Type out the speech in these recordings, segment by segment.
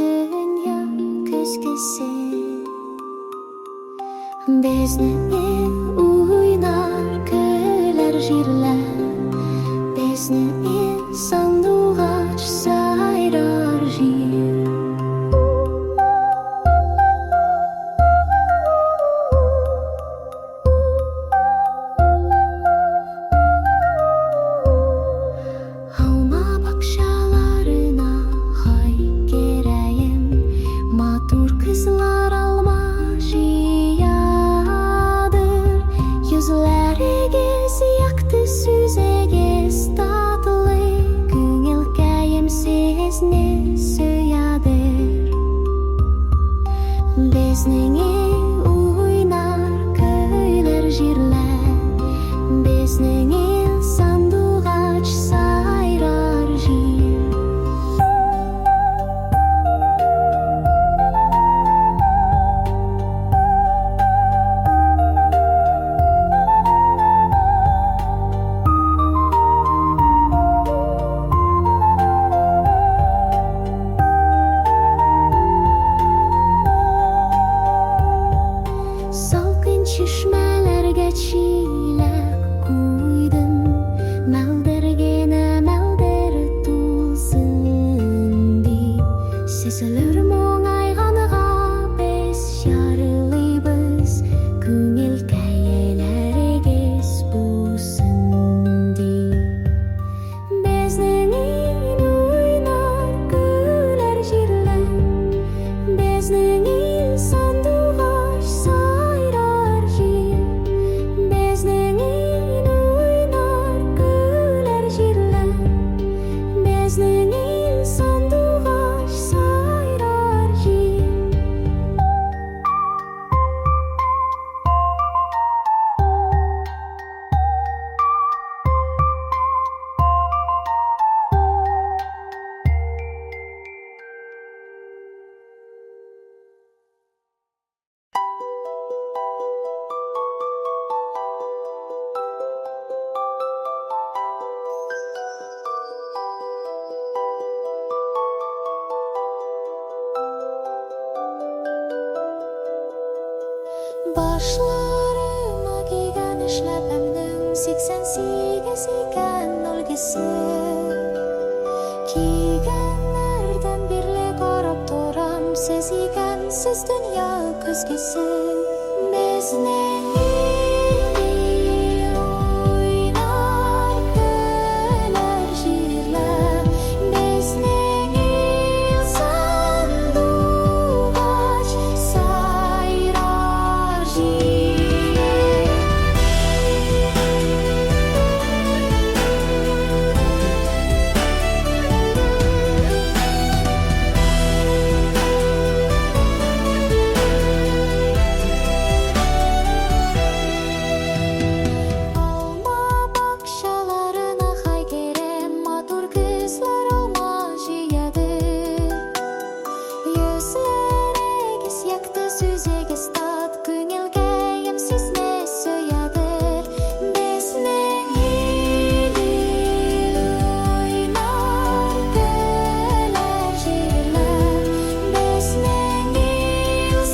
dünya көзгісі Безне ойнар күлер жерлер Безне сандуғаш сайрар жер Алма бақшаларына хай керейін Матур қызлар алма жиядыр Yüzleriге сияқты сүзегез татлы Көңіл кәйім сезіне сөядыр Безнің ойнар көйлер жерлер Безнің сандуғач сайрар жер Salkın çeşmelerge çilek koydum Meldergene melder tulsun deyip Sezilir moңайғаныға біз жарылыбыз Көңіл кәйелерегіз болсын deyip Безнің ойнар күлер жерлер Безнің сандуғаш сайрар жер Безнің ойнар күлер жерлер Безнің сандуғаш сайрар жер Başlarıma giygen işlepemnin 88 iken ulgisi Giygenlerden birle karab toram Siz ikensiz dünya көзгісі Безнең ойнар күлер жерлер Безнең сандуғач сайрар жер Алма бақшаларына хай керем Матур қызлар алма жияды Yüzlerегіз яқты сүзегіз тат Көңіл кәйім сезіне сөядыр Безнең ойнар күлер жерлер Безнең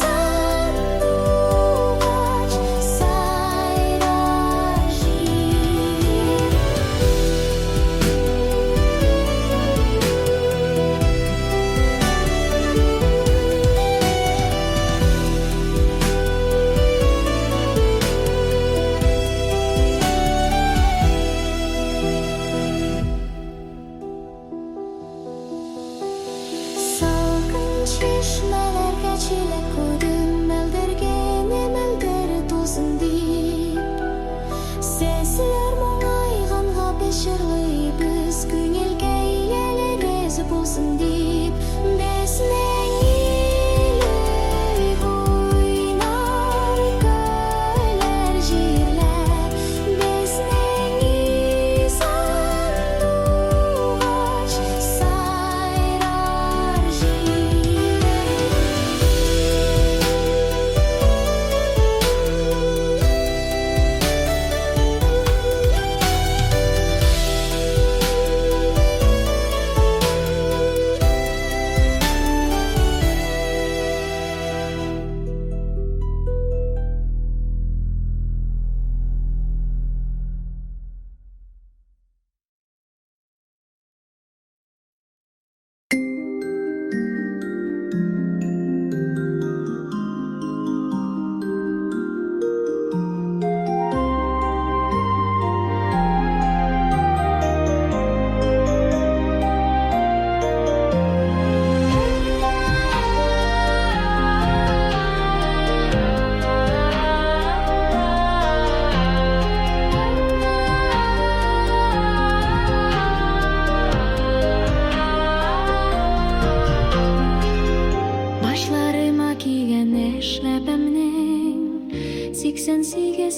сандуғач сайрар жер Salkın çeşmelerge çilek koydum Meldergene melder tulsun deyip Sezilir moңайғанға біз жарылыбыз Көңіл кәйелерегіз болсын deyip Безнең ойнар күлер жерлер Безнең сандуғач сайрар жер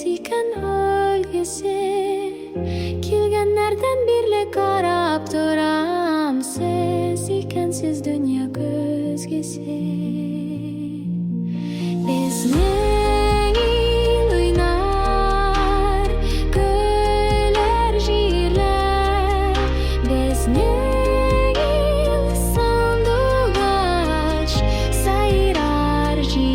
iken ölgesi. Kelgenlerden birle karap duram, siz ikensiz dünya gözgesi. Bizning il o'ynar, güler jirlar. Bizning il sandugaç sayrar jir.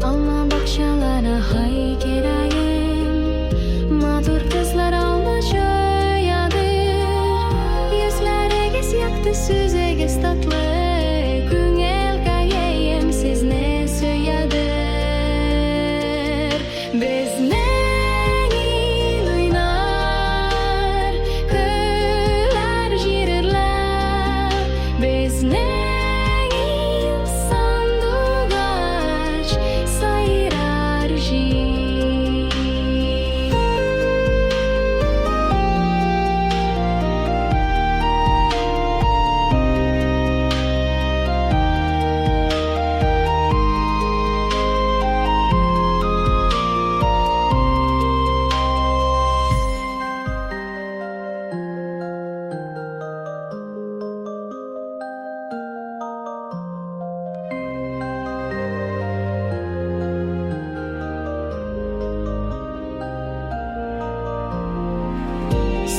Alma bakşalara hay kerayim, matur kızlar alma joyadır. Yüzlerigiz yaktı, süzegiz tatlı, küngel kayayım sizni söyadır. Bizning il o'ynar, güler jirlar. Bizning il sandugaç sayrar jir.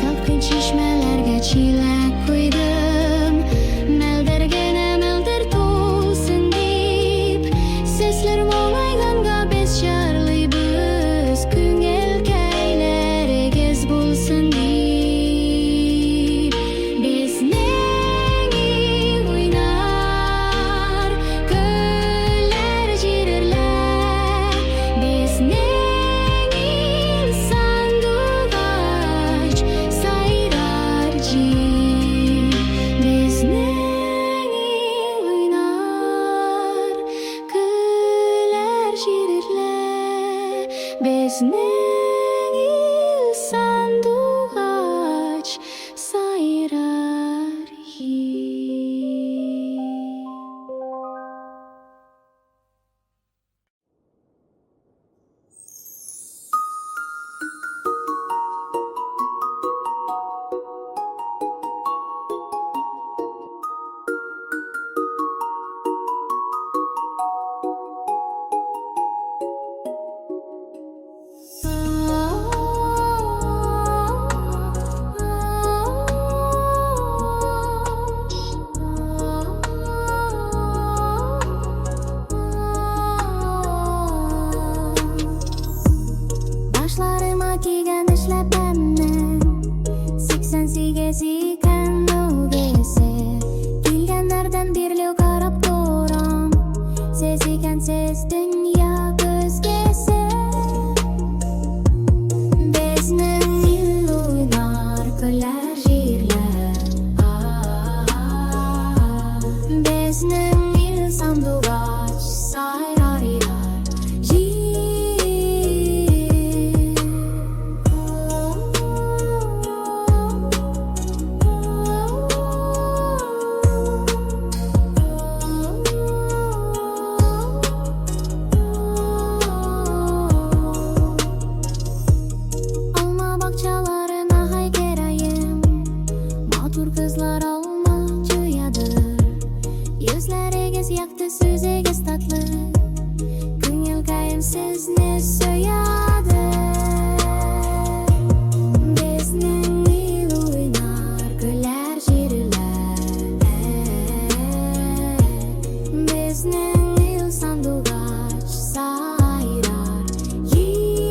Salqin chishmalarga chelak qo'ydim, meldirgina meldir to'lsin deb. Sizlar mo'mayganga biz charli biz, ko'ngil kaylarigiz bo'lsin deb. Bizning il o'ynar, güler jirlar. Bizning il sandugaç sayrar jir. Bizning il o'ynar, güler jirlar. Bizning il sandugaç sayrar jir. Başlarıma kiygan işlepemni, 88 iken ölgesi. Kelgenlerden birli karap duram, siz ikensiz dünya gözgesi. Bizning il o'ynar, güler jirlar. Bizning il sandugaç sayrar jir. Alma bakçalarına hay kerayim, matur kızlar alma joyadır. Yüzlerigiz yaktı, süzegiz tatlı, ko'ngil kayim sizni söyadır. Bizning il o'ynar, güler jirlar. Bizning il sandugaç sayrar jir.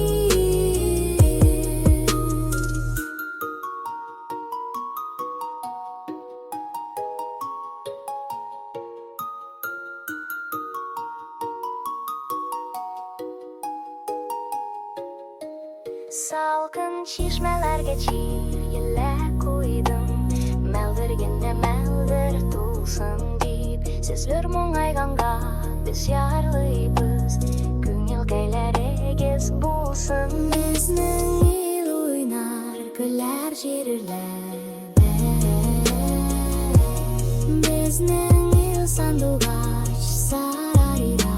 Salqin chishmalarga chiyillab qo'ydim, meldirgina meldir to'lsin deb. Sizlar mo'mayganga Biz yarlıyız, Күңелгәйләр егез булсын. Безнең ил уйнар, көләр җирләр. Безнең ил сандугач сарайда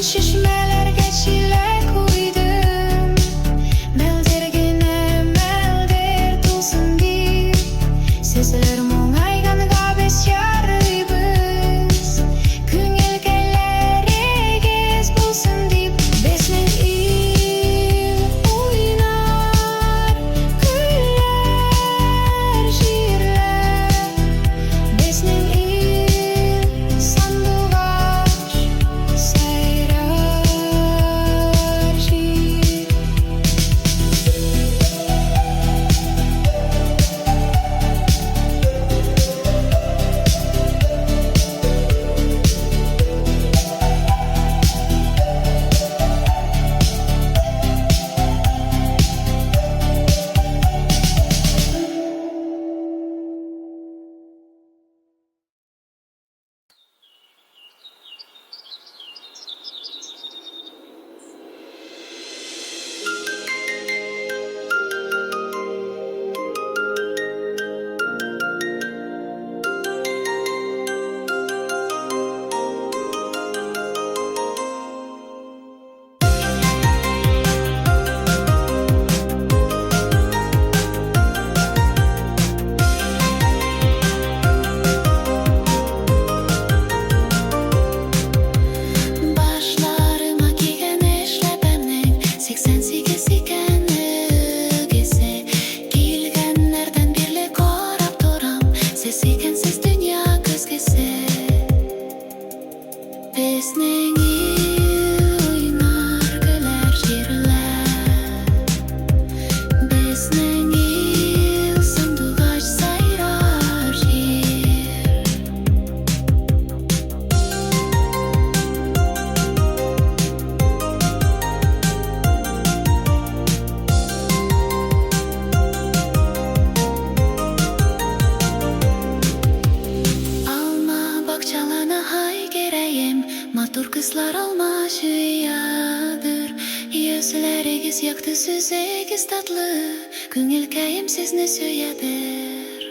Şişmelerge çilek uydum. Meldirgine meldir tulsun bir. Sesler muңайганга biz yarıyız. Күңелгәйләр егез булсын дип. Безнең ил уйнар, көләр җирләр. Безнең ил сандугач сайрар җир. Yaktı süzegіз tatlı, көңілкәйім сезне сөйәдер.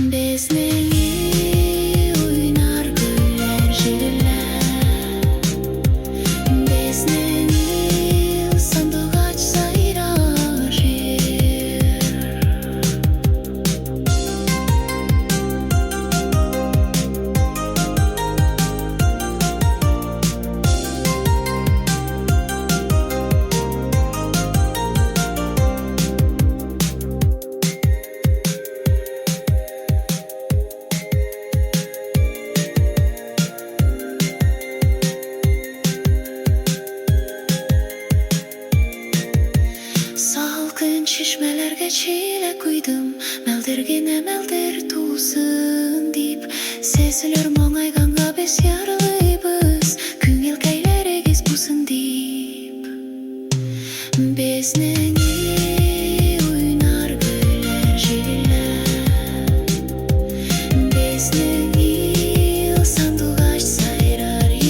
Безнең ил уйнар гөлләр җиреләр. Безнең ил сандугач сайрар җир. Salkın çeşmelerge çile koydum, Мәлдергене мәлдер тусын дип. Сезілер моңайганга без ярлыйбыз, Күңелкәйләрегез бусын дип. Безнең ил уйнар гөлләр җиреләр. Безнең ил сандугач сайрар җир.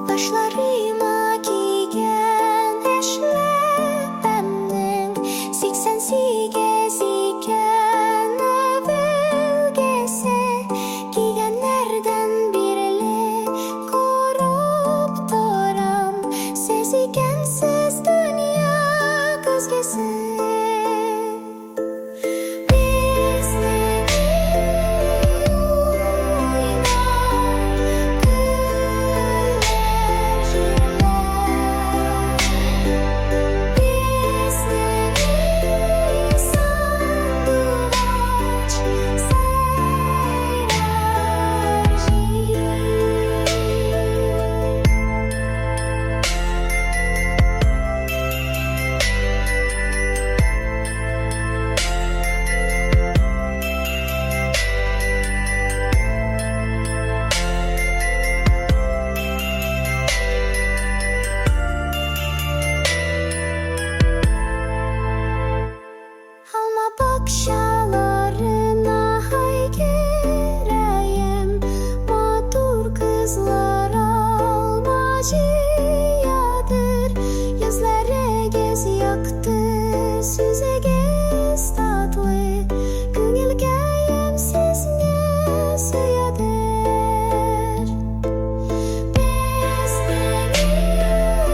Başlarıma giygen eşlepemnin 88 iken evvelgesi giygenlerden birle korup duram. Siz ikensiz dünya gözgesi. Bakşalarına haykırayım, matur kızlar almacıyadır. Yüzleriniz yaktı, süzegez tatlı, Күңелкәйем сезне сөйәдер. Безнең ил уйнар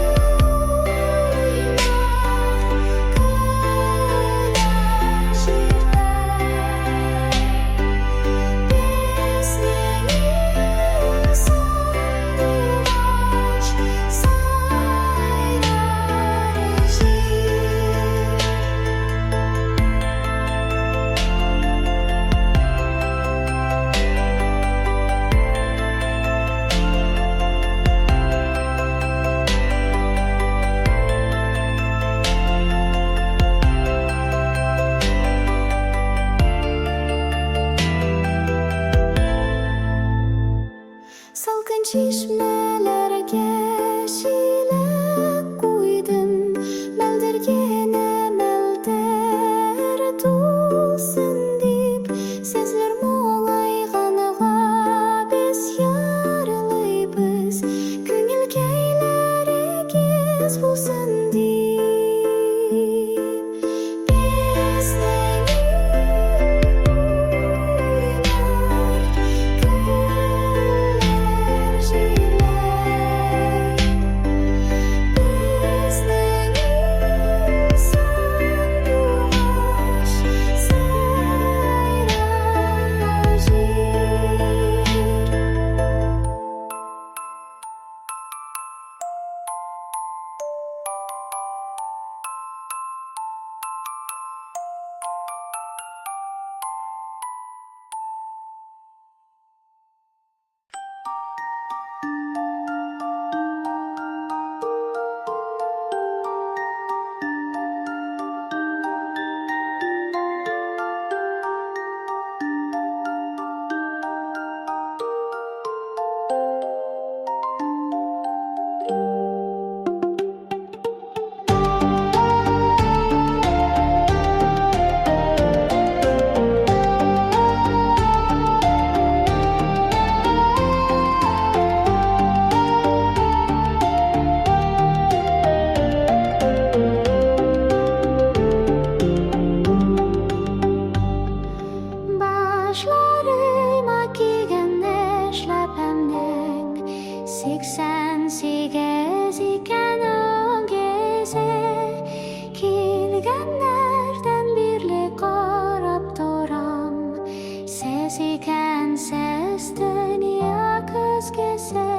Salkın çeşmelerge şile koydum, Мәлдергене мәлдер тусын дип. Сезлер моңайганга без ярлыйбыз, Күңелкәйләрегез булсын дип. Безнең ил уйнар гөлләр җиреләр. Siksen sikän on kese. Kilgenlerden birle karap toram. Sesikän sesten ja köskese.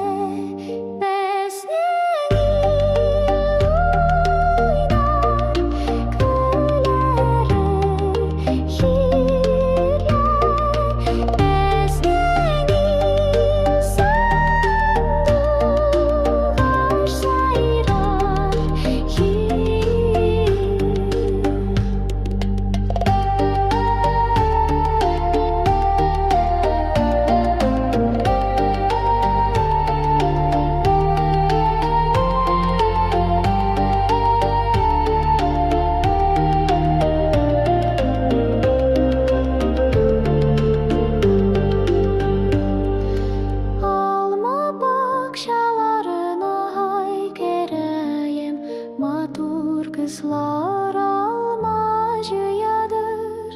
Kızlar almacıyadır.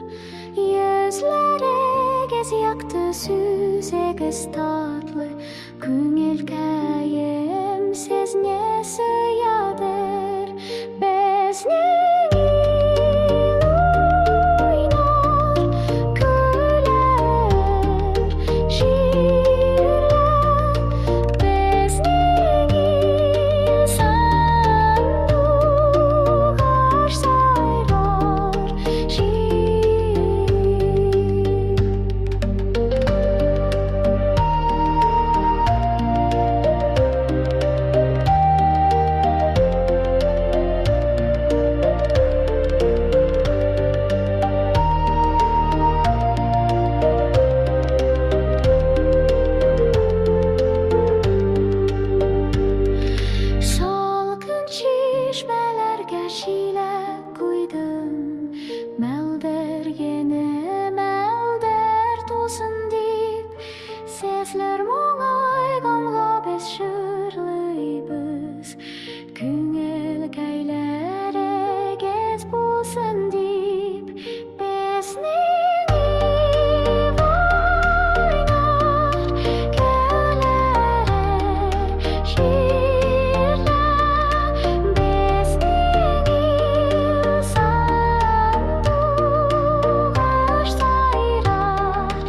Yüzleri gez yaktı süzegiz tatlı. Küngülkayım siz ne suyadır. Bezning oynar, güler, şiirler. Bezning sesler moңайганга biz şırlıyız. Küngülkәйләре gez bulsun deyip безнең oynar, güler, şiirler. Безнең sandуғаш сайрар,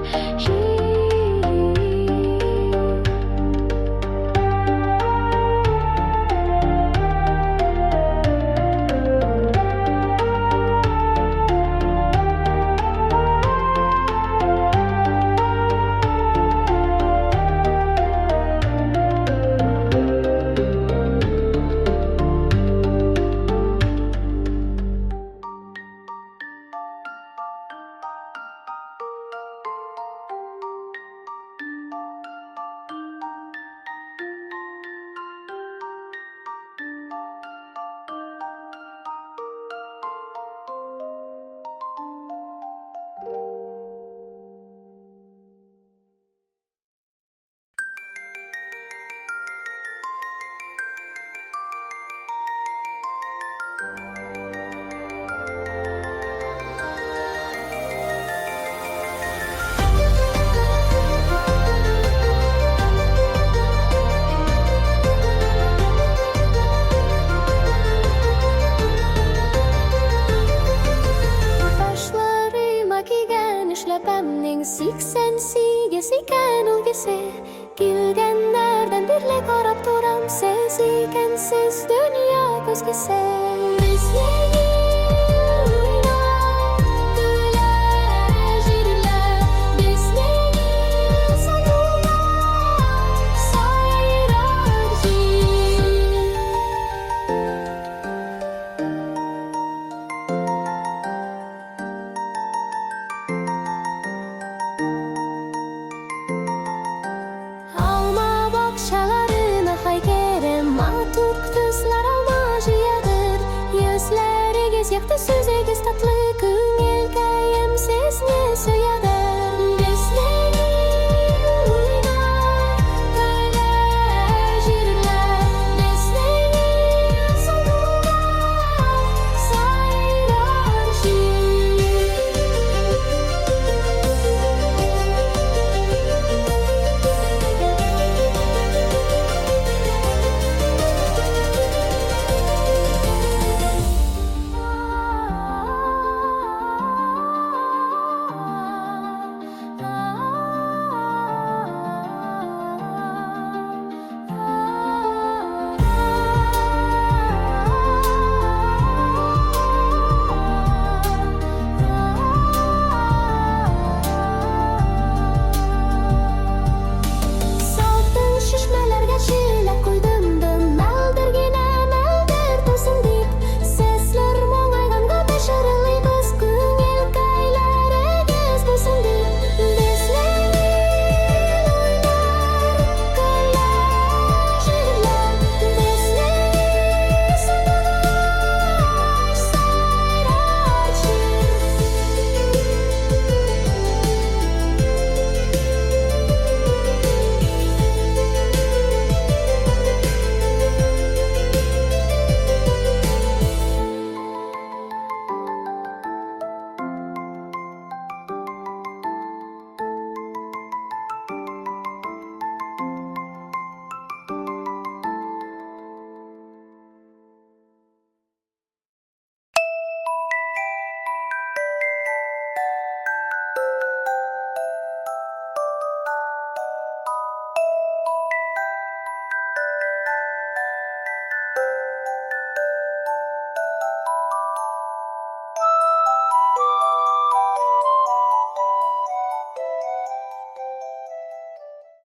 Siksen sikän ol kese. Kilgenlerden birle karap toram. Sesikensiz dünya köskese.